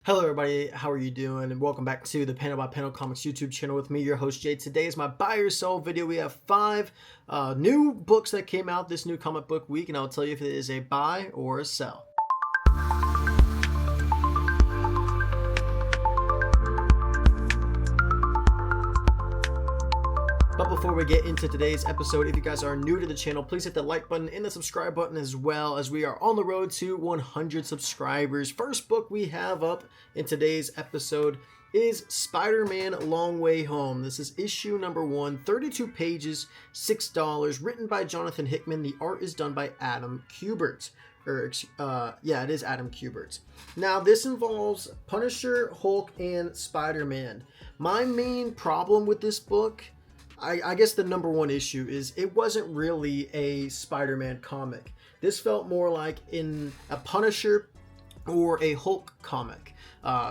Hello everybody, how are you doing? And welcome back to the Panel by Panel Comics YouTube channel with me, your host Jay. Today is my buy or sell video. We have 5 new books that came out this new comic book week, and I'll tell you if it is a buy or a sell. But before we get into today's episode, if you guys are new to the channel, please hit the like button and the subscribe button as well, as we are on the road to 100 subscribers. First book we have up in today's episode is Spider-Man Long Way Home. This is issue number 1, 32 pages, $6, written by Jonathan Hickman. The art is done by Adam Kubert. It is Adam Kubert. Now, this involves Punisher, Hulk, and Spider-Man. My main problem with this book, I guess the number one issue, is it wasn't really a Spider-Man comic. This felt more like in a Punisher or a Hulk comic.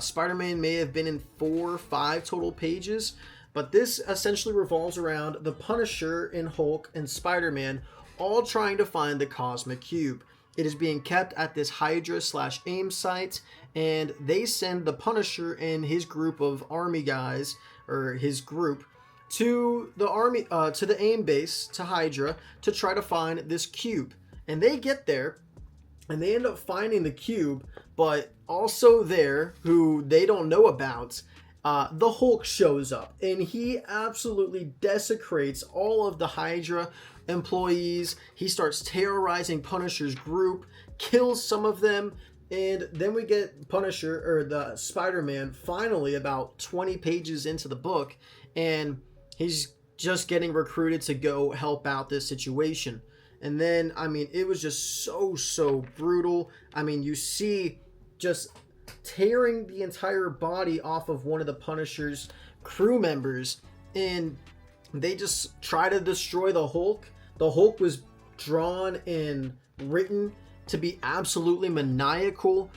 Spider-Man may have been in 4 or 5 total pages, but this essentially revolves around the Punisher and Hulk and Spider-Man all trying to find the Cosmic Cube. It is being kept at this Hydra/AIM site, and they send the Punisher and his group of army guys, or his group, to the AIM base, to Hydra, to try to find this cube. And they get there, and they end up finding the cube, but also there, who they don't know about, the Hulk shows up, and he absolutely desecrates all of the Hydra employees. He starts terrorizing Punisher's group, kills some of them, and then we get Punisher, or the Spider-Man, finally about 20 pages into the book, and he's just getting recruited to go help out this situation. And then, it was just so brutal. You see just tearing the entire body off of one of the Punisher's crew members, and they just try to destroy the Hulk. The Hulk was drawn and written to be absolutely maniacal.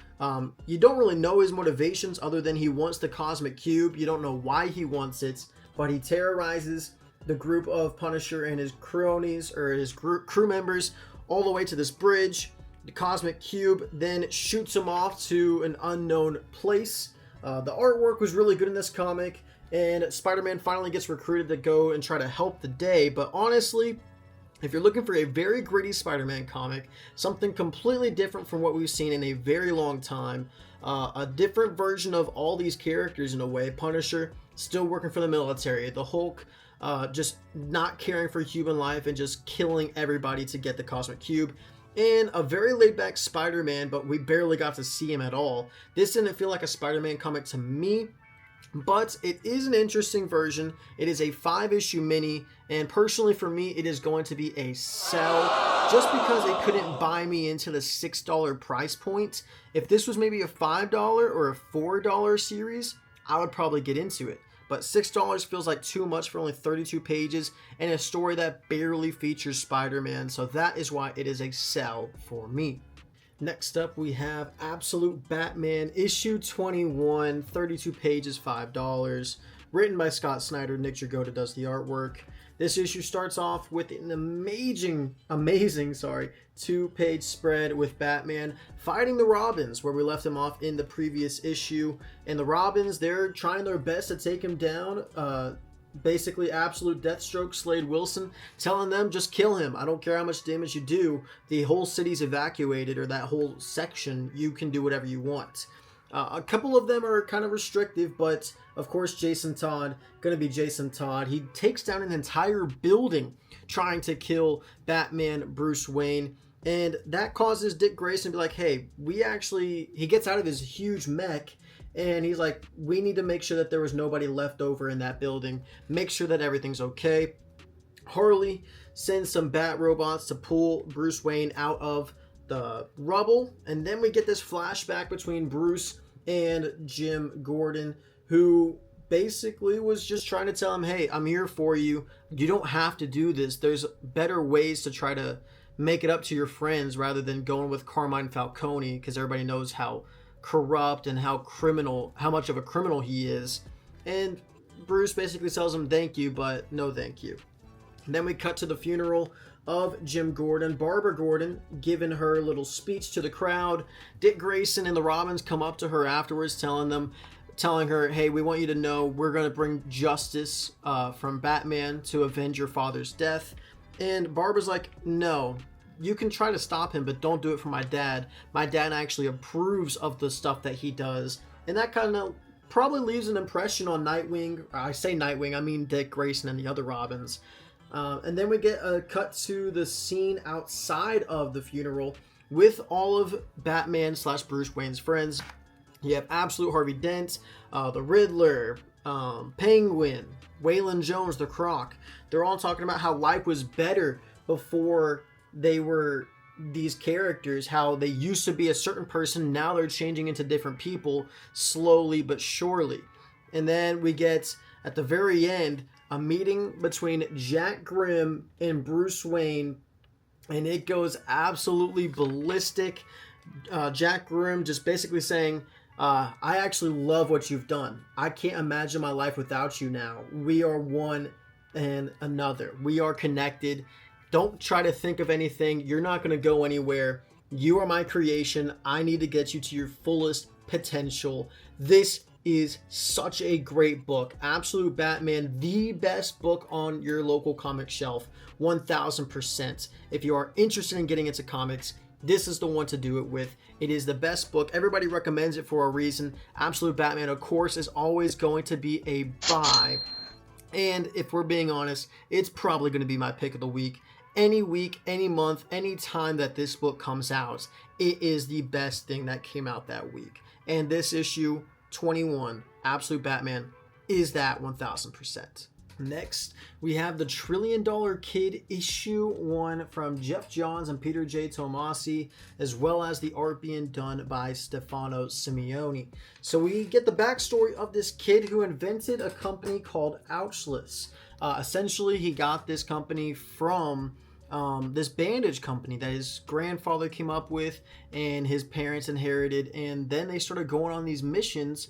You don't really know his motivations other than he wants the Cosmic Cube. You don't know why he wants it, but he terrorizes the group of Punisher and his cronies, or his crew members, all the way to this bridge. The Cosmic Cube then shoots him off to an unknown place. The artwork was really good in this comic, and Spider-Man finally gets recruited to go and try to help the day. But honestly, if you're looking for a very gritty Spider-Man comic, something completely different from what we've seen in a very long time, a different version of all these characters in a way. Punisher still working for the military, the Hulk just not caring for human life and just killing everybody to get the Cosmic Cube, and a very laid-back Spider-Man, but we barely got to see him at all. This didn't feel like a Spider-Man comic to me, but it is an interesting version. It is a 5-issue mini, and personally for me, it is going to be a sell, just because it couldn't buy me into the $6 price point. If this was maybe a $5 or a $4 series, I would probably get into it. But $6 feels like too much for only 32 pages and a story that barely features Spider-Man, so that is why it is a sell for me. Next up, we have Absolute Batman, issue 21, 32 pages, $5. Written by Scott Snyder. Nick Dragotta does the artwork. This issue starts off with an amazing 2-page spread with Batman fighting the Robins, where we left him off in the previous issue. And the Robins, they're trying their best to take him down. Basically, Absolute Deathstroke, Slade Wilson, telling them, just kill him. I don't care how much damage you do. The whole city's evacuated, or that whole section. You can do whatever you want. A couple of them are kind of restrictive, but of course Jason Todd, gonna be Jason Todd. He takes down an entire building trying to kill Batman Bruce Wayne, and that causes Dick Grayson to be like, hey, he gets out of his huge mech, and he's like, we need to make sure that there was nobody left over in that building, make sure that everything's okay. Harley sends some bat robots to pull Bruce Wayne out of the rubble, and then we get this flashback between Bruce and Jim Gordon, who basically was just trying to tell him, hey, I'm here for you. You don't have to do this. There's better ways to try to make it up to your friends rather than going with Carmine Falcone, because everybody knows how corrupt and how much of a criminal he is. And Bruce basically tells him thank you, but no thank you. And then we cut to the funeral of Jim Gordon, Barbara Gordon, giving her little speech to the crowd. Dick Grayson and the Robins come up to her afterwards, telling her, hey, we want you to know we're going to bring justice from Batman to avenge your father's death. And Barbara's like, no, you can try to stop him, but don't do it for my dad. My dad actually approves of the stuff that he does. And that kind of probably leaves an impression on Nightwing. I say Nightwing, I mean Dick Grayson and the other Robins. And then we get a cut to the scene outside of the funeral with all of Batman / Bruce Wayne's friends. You have Absolute Harvey Dent, the Riddler, Penguin, Waylon Jones, the Croc. They're all talking about how life was better before they were these characters, how they used to be a certain person, now they're changing into different people slowly but surely. And then we get, at the very end, a meeting between Jack Grimm and Bruce Wayne, and it goes absolutely ballistic. Jack Grimm just basically saying, I actually love what you've done. I can't imagine my life without you now. We are one and another. We are connected. Don't try to think of anything. You're not going to go anywhere. You are my creation. I need to get you to your fullest potential. This is such a great book. Absolute Batman, the best book on your local comic shelf. 1000%. If you are interested in getting into comics, this is the one to do it with. It is the best book. Everybody recommends it for a reason. Absolute Batman, of course, is always going to be a buy. And if we're being honest, it's probably going to be my pick of the week. Any week, any month, any time that this book comes out, it is the best thing that came out that week. And this issue 21, Absolute Batman, is that 1000%. Next, we have the $1 Trillion Kid issue 1 from Jeff Johns and Peter J. Tomasi, as well as the art being done by Stefano Simeone. So we get the backstory of this kid who invented a company called Ouchless. Essentially, he got this company from this bandage company that his grandfather came up with and his parents inherited, and then they started going on these missions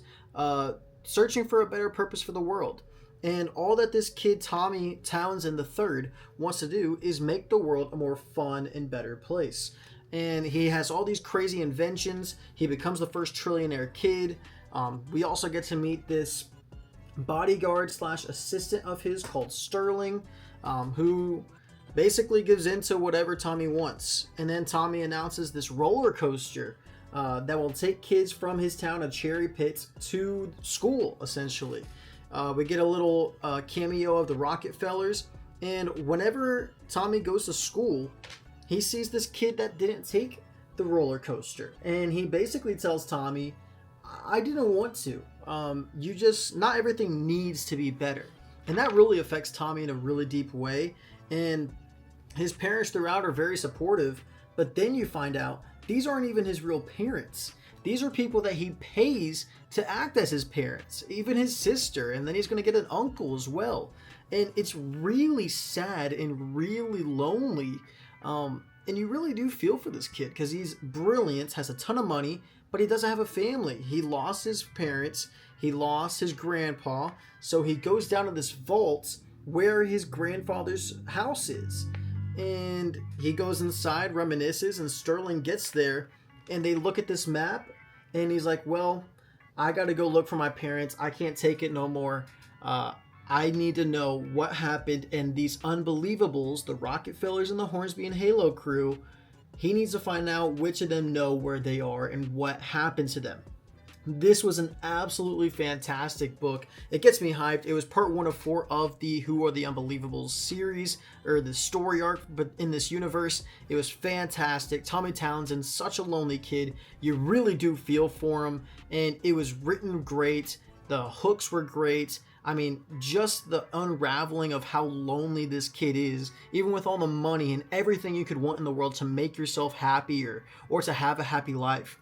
searching for a better purpose for the world. And all that this kid, Tommy Townsend III, wants to do is make the world a more fun and better place. And he has all these crazy inventions. He becomes the first trillionaire kid. We also get to meet this bodyguard / assistant of his called Sterling, who basically gives in to whatever Tommy wants. And then Tommy announces this roller coaster that will take kids from his town of Cherry Pit to school, essentially. We get a little cameo of the Rockefellers, and whenever Tommy goes to school, he sees this kid that didn't take the roller coaster, and he basically tells Tommy, I didn't want to. Not everything needs to be better. And that really affects Tommy in a really deep way, and his parents throughout are very supportive, but then you find out these aren't even his real parents. These are people that he pays to act as his parents, even his sister, and then he's going to get an uncle as well. And it's really sad and really lonely. And you really do feel for this kid because he's brilliant, has a ton of money, but he doesn't have a family. He lost his parents, he lost his grandpa, so he goes down to this vault where his grandfather's house is. And he goes inside, reminisces, and Sterling gets there, and they look at this map, and he's like, well, I gotta go look for my parents. I can't take it no more. I need to know what happened, and these unbelievables, the Rockefellers and the Hornsby and Halo crew, he needs to find out which of them know where they are and what happened to them. This was an absolutely fantastic book. It gets me hyped. It was part 1 of 4 of the Who Are the Unbelievables series, or the story arc, but in this universe, it was fantastic. Tommy Townsend, such a lonely kid. You really do feel for him, and it was written great. The hooks were great. I mean, just the unraveling of how lonely this kid is, even with all the money and everything you could want in the world to make yourself happy or to have a happy life.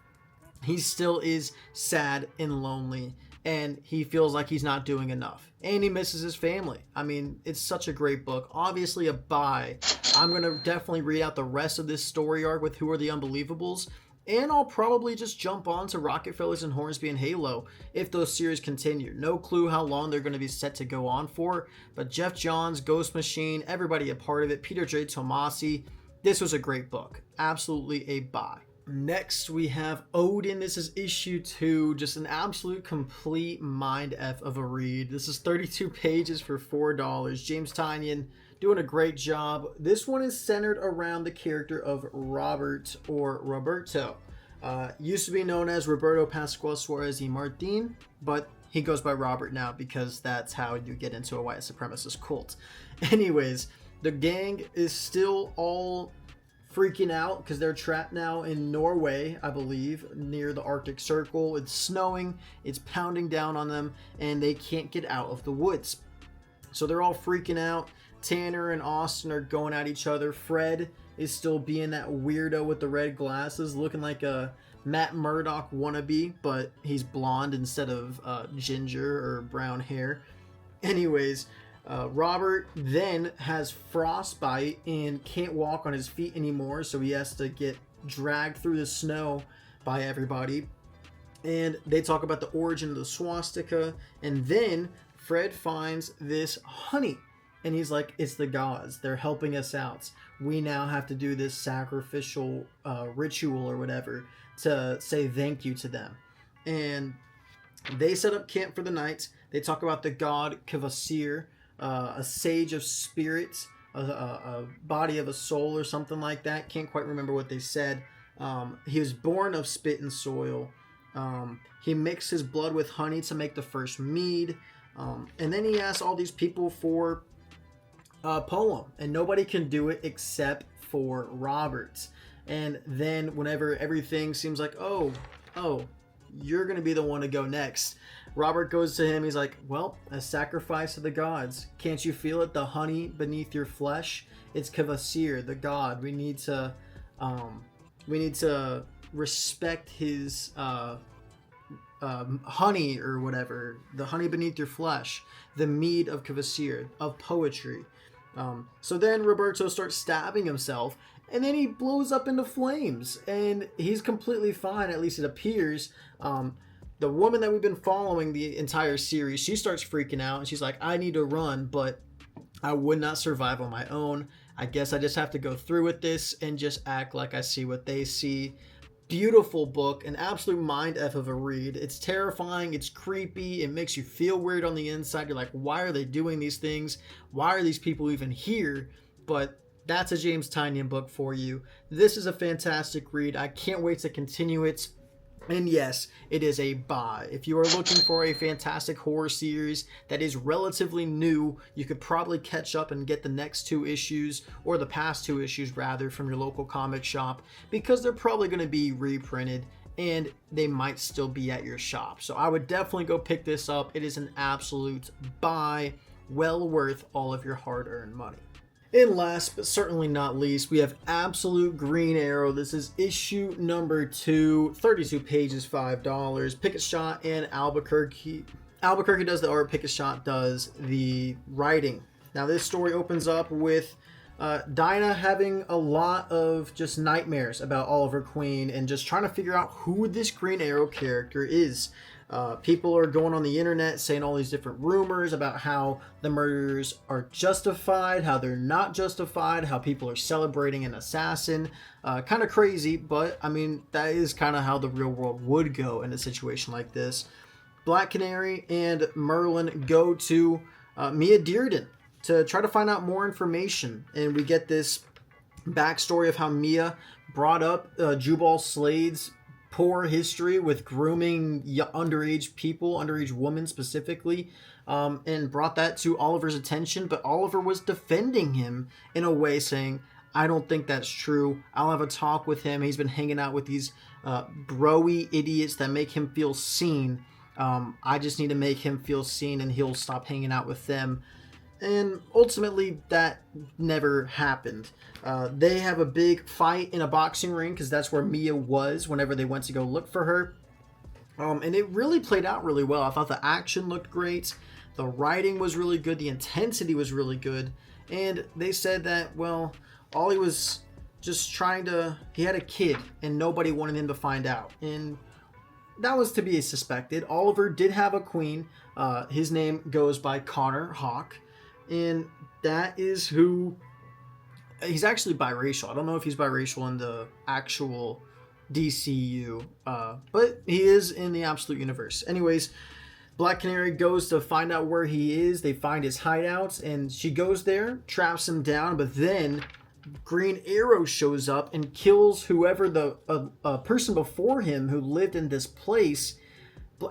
He still is sad and lonely, and he feels like he's not doing enough. And he misses his family. I mean, it's such a great book. Obviously a buy. I'm going to definitely read out the rest of this story arc with Who Are the Unbelievables. And I'll probably just jump on to Rocket Fellas and Hornsby and Halo if those series continue. No clue how long they're going to be set to go on for, but Jeff Johns, Ghost Machine, everybody a part of it, Peter J. Tomasi, this was a great book. Absolutely a buy. Next, we have Odin. This is issue 2, just an absolute complete mind F of a read. This is 32 pages for $4. James Tynion doing a great job. This one is centered around the character of Robert, or Roberto. Used to be known as Roberto Pascual Suarez y Martin, but he goes by Robert now because that's how you get into a white supremacist cult. Anyways, the gang is still all freaking out because they're trapped now in Norway, I believe, near the Arctic Circle. It's snowing, it's pounding down on them, and they can't get out of the woods. So they're all freaking out. Tanner and Austin are going at each other. Fred is still being that weirdo with the red glasses, looking like a Matt Murdock wannabe, but he's blonde instead of ginger or brown hair. Anyways, Robert then has frostbite and can't walk on his feet anymore, so he has to get dragged through the snow by everybody. And they talk about the origin of the swastika, and then Fred finds this honey. And he's like, it's the gods. They're helping us out. We now have to do this sacrificial ritual or whatever to say thank you to them. And they set up camp for the night. They talk about the god Kvasir, a sage of spirits, a body of a soul or something like that. Can't quite remember what they said. He was born of spit and soil. He mixed his blood with honey to make the first mead. And then he asked all these people for a poem, and nobody can do it except for Robert. And then whenever everything seems like, oh, you're gonna be the one to go next, Robert goes to him. He's like, well, a sacrifice to the gods. Can't you feel it? The honey beneath your flesh. It's Kvasir, the god. We need to respect his honey or whatever. The honey beneath your flesh. The mead of Kvasir, of poetry. So then Roberto starts stabbing himself, and then he blows up into flames, and he's completely fine, at least it appears. The woman that we've been following the entire series, she starts freaking out, and she's like, I need to run, but I would not survive on my own. I guess I just have to go through with this and just act like I see what they see. Beautiful book, an absolute mind F of a read. It's terrifying, it's creepy, it makes you feel weird on the inside. You're like, why are they doing these things? Why are these people even here? But that's a James Tynion book for you. This is a fantastic read. I can't wait to continue it. And yes, it is a buy. If you are looking for a fantastic horror series that is relatively new, you could probably catch up and get the next 2 issues, or the past 2 issues rather, from your local comic shop, because they're probably going to be reprinted and they might still be at your shop. So I would definitely go pick this up. It is an absolute buy, well worth all of your hard-earned money. And last but certainly not least, we have Absolute Green Arrow. This is issue number 2, 32 pages, $5. Picket Shot and Albuquerque. Albuquerque does the art, Picket Shot does the writing. Now this story opens up with Dinah having a lot of just nightmares about Oliver Queen and just trying to figure out who this Green Arrow character is. People are going on the internet saying all these different rumors about how the murders are justified, how they're not justified, how people are celebrating an assassin. Kind of crazy, but I mean, that is kind of how the real world would go in a situation like this. Black Canary and Merlin go to Mia Dearden to try to find out more information, and we get this backstory of how Mia brought up Jubal Slade's poor history with grooming underage people, underage women specifically, and brought that to Oliver's attention. But Oliver was defending him in a way, saying, I don't think that's true. I'll have a talk with him. He's been hanging out with these bro-y idiots that make him feel seen. I just need to make him feel seen and he'll stop hanging out with them. And ultimately, that never happened. They have a big fight in a boxing ring because that's where Mia was whenever they went to go look for her. And it really played out really well. I thought the action looked great. The writing was really good. The intensity was really good. And they said that, well, all he was just trying to, he had a kid and nobody wanted him to find out. And that was to be suspected. Oliver did have a queen. His name goes by Connor Hawke. And that is who, he's actually biracial. I don't know if he's biracial in the actual DCU, but he is in the Absolute Universe. Anyways, Black Canary goes to find out where he is. They find his hideouts, and she goes there, traps him down, but then Green Arrow shows up and kills whoever the person before him who lived in this place.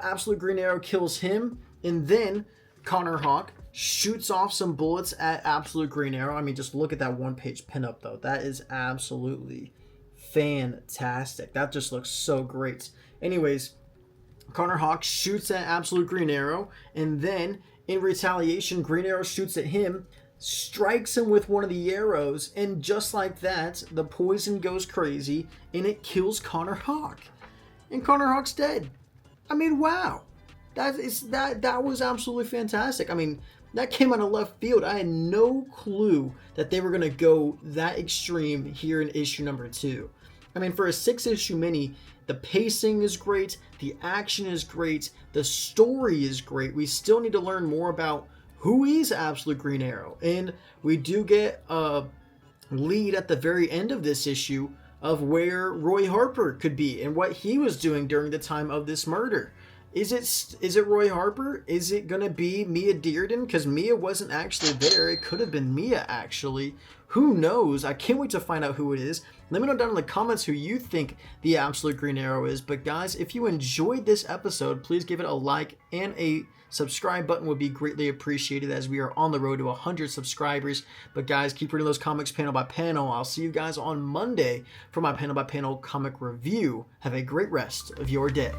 Absolute Green Arrow kills him, and then Connor Hawke shoots off some bullets at Absolute Green Arrow. I mean, just look at that one-page pinup, though. That is absolutely fantastic. That just looks so great. Anyways, Connor Hawke shoots at Absolute Green Arrow, and then in retaliation, Green Arrow shoots at him, strikes him with one of the arrows, and just like that, the poison goes crazy, and it kills Connor Hawke. And Connor Hawke's dead. I mean, wow. That was absolutely fantastic. I mean, that came out of left field. I had no clue that they were going to go that extreme here in issue number 2. I mean, for a 6-issue mini, the pacing is great, the action is great, the story is great. We still need to learn more about who is Absolute Green Arrow. And we do get a lead at the very end of this issue of where Roy Harper could be and what he was doing during the time of this murder. Is it Roy Harper? Is it going to be Mia Dearden? Because Mia wasn't actually there. It could have been Mia, actually. Who knows? I can't wait to find out who it is. Let me know down in the comments who you think the Absolute Green Arrow is. But guys, if you enjoyed this episode, please give it a like, and a subscribe button would be greatly appreciated as we are on the road to 100 subscribers. But guys, keep reading those comics panel by panel. I'll see you guys on Monday for my panel by panel comic review. Have a great rest of your day.